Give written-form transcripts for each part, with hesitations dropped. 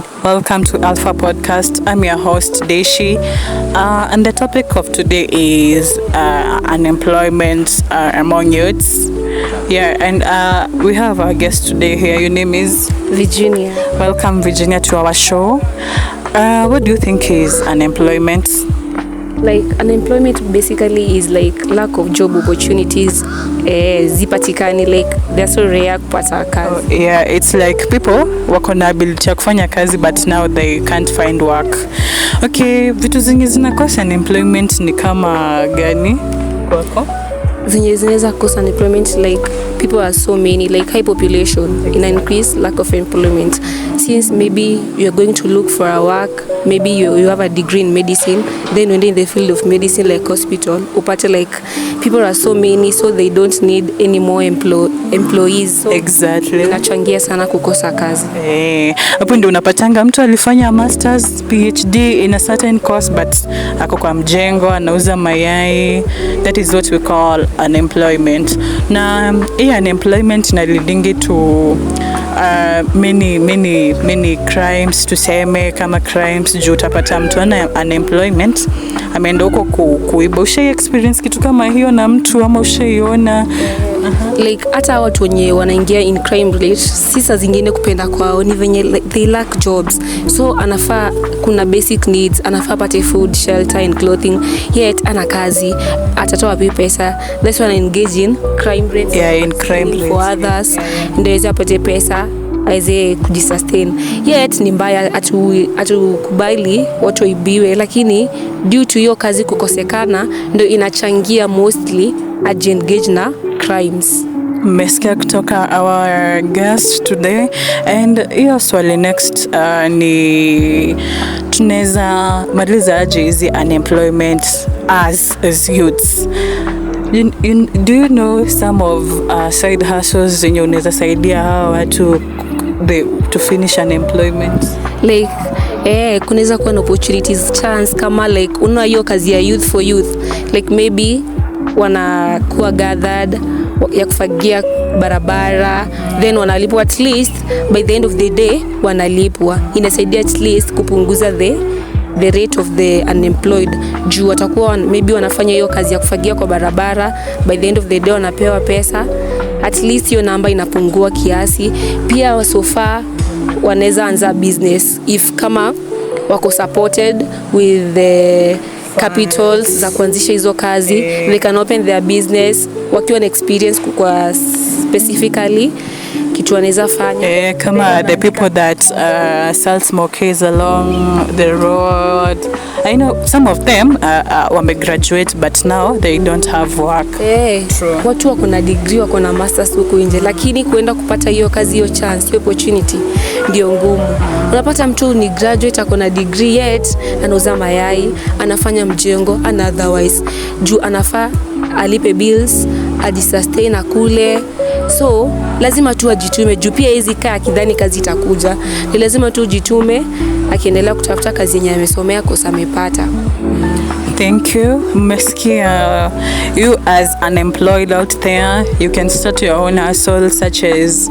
everyone. Welcome to Alpha Podcast. I'm your host, Deshi. And the topic of today is unemployment among youths. Yeah, and we have our guest today here. Your name is? Virginia. Welcome, Virginia, to our show. What do you think is unemployment? Like unemployment basically is like lack of job opportunities. Zipatikani, like they're so rare kupata kazi. Yeah, it's like people wako na ability ya kufanya kazi but now they can't find work. Okay, vitu zenye zinakosa unemployment ni kama gani kwako? Zenye zinaweza kosa unemployment, like people are so many, like high population, in increase lack of employment. Since maybe you're going to look for a work, maybe you have a degree in medicine, then when in the field of medicine like hospital, upate like people are so many, so they don't need any more employees. So exactly. Inachangia sana kukosa kazi. Hapo ndio unapatanga mtu alifanya masters, PhD in a certain course but ako kwa mjengo anauza mayai. That is what we call unemployment. Na unemployment na leading to many crimes, tuseme kama crimes juu utapata mtu ana unemployment ameenda huko kuiba. Ushai experience kitu kama hiyo na mtu ama ushaiona? Like hata watu wenye wanaingia in crime rate, sisa zingine kupenda kwao ni venye like, they lack jobs, so anafaa kuna basic needs, anafaa pate food, shelter and clothing, yet ana kazi, atatoa wapi pesa? That's when I engage in crime rates. Yeah, in crime rates for others. Ndio aweze apate pesa aweze kujisustain. Yet ni mbaya atukubali watu waibiwe, lakini due to hiyo kazi kukosekana ndio inachangia mostly engage na crimes. Mmesikia kutoka our guest today, and hiyo swali next ni tunaweza maliza aje hizi unemployment as youths? Do you know some of side hustles zenye unaweza saidia hawa watu to finish unemployment? Like kunaweza kuwa na opportunities chance kama like una hiyo kazi ya youth for youth, like maybe wanakuwa gathered ya kufagia barabara, then wanalipwa at least by the end of the day wanalipwa. Inasaidia at least kupunguza the rate of the unemployed juu watakuwa maybe wanafanya hiyo kazi ya kufagia kwa barabara, by the end of the day wanapewa pesa, at least hiyo namba inapungua kiasi. Pia so far wanaweza anza business if kama wako supported with the capitals za kuanzisha hizo kazi. They can open their business wakiwa na experience kwa specifically kitu wanaweza fanya. Kama the people that sell smokies along the road. I know some of them wame graduate but now they don't have work. Watu wako na degree, wako na masters huko nje, lakini kuenda kupata hiyo kazi, hiyo chance, hiyo opportunity ndio ngumu. Unapata mtu ni graduate ako na degree yet anauza mayai, anafanya mjengo, otherwise juu anafaa alipe bills, ajisustain akule. So lazima tu ajitume juu pia hizi kaa kidhani kazi itakuja. Ni lazima tu jitume akiendelea kutafuta kazi yenye amesomea kosa amepata. Thank you. Mmesikia, you as unemployed out there, you can start your own hustle such as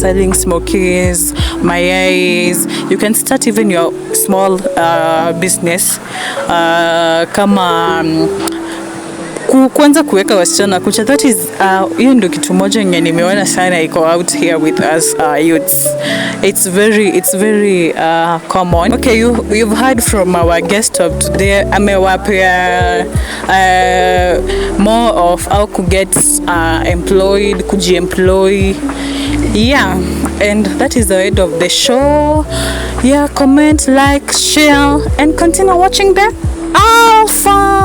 selling smokies, mayais. You can start even your small business kama kuanza kuweka wasichana kucha. That is hiyo ndio kitu moja yenye nimeona sana iko out here with us youths. It's very common. Okay, you've heard from our guest of today. Amewapea more of how to get employed, kujiemploy. Yeah, and that is the end of the show. Yeah, comment, like, share and continue watching the Alpha.